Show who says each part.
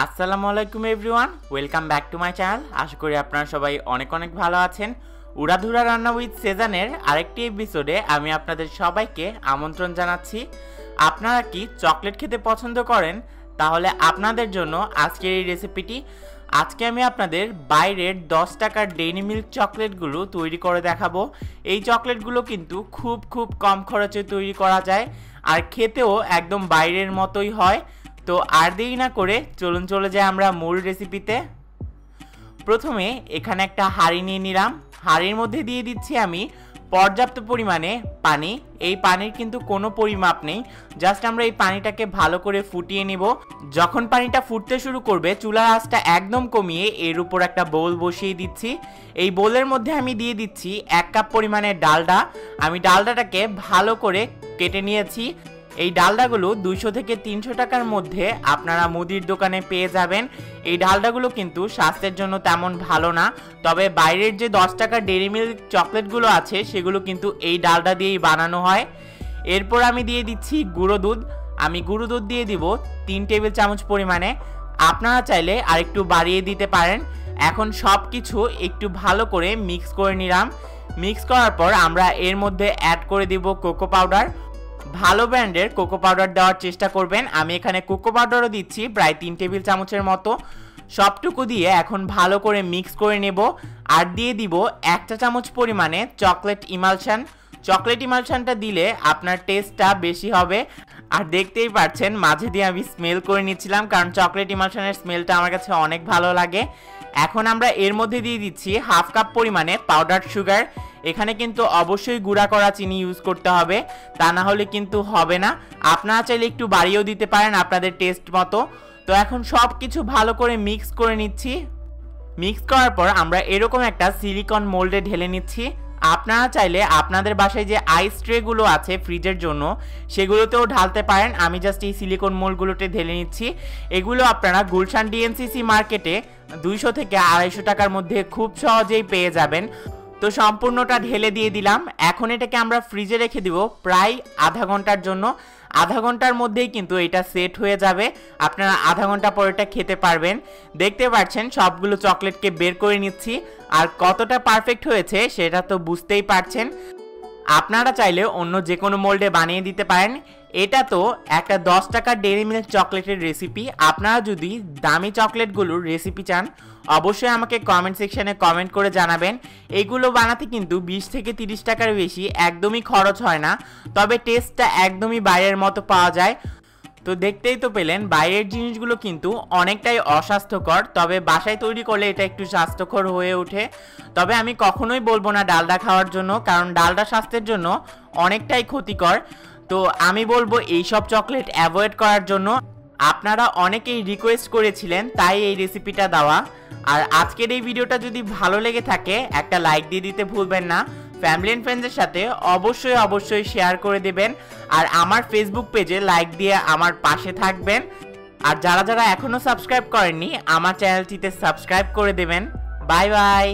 Speaker 1: আসসালামু আলাইকুম everyone, welcome back to my channel. আশা করি আপনারা সবাই অনেক ভালো আছেন। উড়াধুরা রান্না উইথ সেজানের আরেকটি এপিসোডে আমি আপনাদের সবাইকে আমন্ত্রণ জানাচ্ছি। আপনারা কি চকলেট খেতে পছন্দ করেন? তাহলে আপনাদের জন্য আজকের এই রেসিপিটি। আজকে আমি আপনাদের বাইরের 10 টাকার ডেইরি মিল্ক চকলেটগুলো তৈরি করে দেখাবো। এই চকলেটগুলো কিন্তু খুব কম খরচে তৈরি করা যায় আর খেতেও একদম বাইরের মতোই হয়। তো আর দেরি না করে চলুন চলে যাই আমরা মূল রেসিপিতে। প্রথমে এখানে একটা হাঁড়ি নিয়ে নিলাম। হাঁড়ির মধ্যে দিয়ে দিচ্ছি আমি পর্যাপ্ত পরিমাণে পানি। এই পানির কিন্তু কোনো পরিমাপ নেই, জাস্ট আমরা এই পানিটাকে ভালো করে ফুটিয়ে নিব। যখন পানিটা ফুটতে শুরু করবে চুলার আঁচটা একদম কমিয়ে এর উপর একটা বোল বসিয়ে দিচ্ছি। এই বোলের মধ্যে আমি দিয়ে দিচ্ছি 1 কাপ পরিমাণে ডালডা। আমি ডালডাটাকে ভালো করে কেটে নিয়েছি। এই ডালডাগুলো 200 থেকে 300 টাকার মধ্যে আপনারা মুদির দোকানে পেয়ে যাবেন। এই ডালডাগুলো কিন্তু স্বাস্থ্যের জন্য তেমন ভালো না, তবে বাইরের যে 10 টাকার ডেইরি মিল্ক চকলেটগুলো আছে সেগুলো কিন্তু এই ডালডা দিয়েই বানানো হয়। এরপর আমি দিয়ে দিচ্ছি গুঁড়ো দুধ। আমি গুঁড়ো দুধ দিয়ে দিব 3 টেবিল চামচ পরিমাণে। আপনারা চাইলে আরেকটু বাড়িয়ে দিতে পারেন। এখন সব কিছু একটু ভালো করে মিক্স করে নিলাম। মিক্স করার পর আমরা এর মধ্যে অ্যাড করে দিব কোকো পাউডার। ভালো ব্র্যান্ডের কোকো পাউডার দেওয়ার চেষ্টা করবেন। আমি এখানে কোকো পাউডারও দিচ্ছি প্রায় 3 টেবিল চামচের মতো। সবটুকু দিয়ে এখন ভালো করে মিক্স করে নেব। আর দিয়ে দিব 1 চা চামচ পরিমাণে চকলেট ইমালশন। চকলেট ইমালশনটা দিলে আপনার টেস্টটা বেশি হবে। আর দেখতেই পাচ্ছেন মাঝে দিয়ে আমি স্মেল করে নিচ্ছিলাম, কারণ চকলেট ইমালশনের স্মেলটা আমার কাছে অনেক ভালো লাগে। এখন আমরা এর মধ্যে দিয়ে দিচ্ছি 1/2 কাপ পরিমাণে পাউডার সুগার। এখানে কিন্তু অবশ্যই গুঁড়া করা চিনি ইউজ করতে হবে, তা না হলে কিন্তু হবে না। আপনারা চাইলে একটু বাড়িয়েও দিতে পারেন আপনাদের টেস্ট মতো। তো এখন সব কিছু ভালো করে মিক্স করে নিচ্ছি। মিক্স করার পর আমরা এরকম একটা সিলিকন মোল্ডে ঢেলে নিচ্ছি। আপনারা চাইলে আপনাদের বাসায় যে আইস ট্রেগুলো আছে ফ্রিজের জন্য সেগুলোতেও ঢালতে পারেন। আমি জাস্ট এই সিলিকন মোল্ডগুলোতে ঢেলে নিচ্ছি। এগুলো আপনারা গুলশান ডিএনসিসি মার্কেটে 200 থেকে 250 টাকার মধ্যে খুব সহজেই পেয়ে যাবেন। তো সম্পূর্ণটা ঢেলে দিয়ে দিলাম। এখন এটাকে আমরা ফ্রিজে রেখে দিব প্রায় আধা ঘন্টার জন্য। আধা ঘন্টার মধ্যেই কিন্তু এটা সেট হয়ে যাবে। আপনারা আধা ঘন্টা পর এটা খেতে পারবেন। দেখতে পাচ্ছেন সবগুলো চকলেটকে বের করে নিচ্ছি। আর কতটা পারফেক্ট হয়েছে সেটা তো বুঝতেই পারছেন। আপনারা চাইলে অন্য যে কোনো মোল্ডে বানিয়ে দিতে পারেন। এটা তো একটা 10 টাকার ডেইরি মিল্ক চকলেটের রেসিপি। আপনারা যদি দামি চকলেটগুলোর রেসিপি চান অবশ্যই আমাকে কমেন্ট সেকশনে কমেন্ট করে জানাবেন। এইগুলো বানাতে কিন্তু 20 থেকে 30 টাকার বেশি একদমই খরচ হয় না, তবে টেস্টটা একদমই বাইরের মতো পাওয়া যায়। তো দেখতেই তো পেলেন বাইরের জিনিসগুলো কিন্তু অনেকটাই অস্বাস্থ্যকর, তবে বাসায় তৈরি করলে এটা একটু স্বাস্থ্যকর হয়ে ওঠে। তবে আমি কখনোই বলবো না ডালডা খাওয়ার জন্য, কারণ ডালডা স্বাস্থ্যের জন্য অনেকটাই ক্ষতিকর। তো আমি বলবো এইসব চকলেট অ্যাভয়েড করার জন্য। আপনারা অনেকেই রিকোয়েস্ট করেছিলেন তাই এই রেসিপিটা দেওয়া। আর আজকের এই ভিডিওটা যদি ভালো লেগে থাকে একটা লাইক দিয়ে দিতে ভুলবেন না। ফ্যামিলি এন্ড ফ্রেন্ডসের সাথে অবশ্যই শেয়ার করে দেবেন। আর আমার ফেসবুক পেজে লাইক দিয়ে আমার পাশে থাকবেন। আর যারা এখনো সাবস্ক্রাইব করেননি আমার চ্যানেলটিতে সাবস্ক্রাইব করে দেবেন। Bye bye.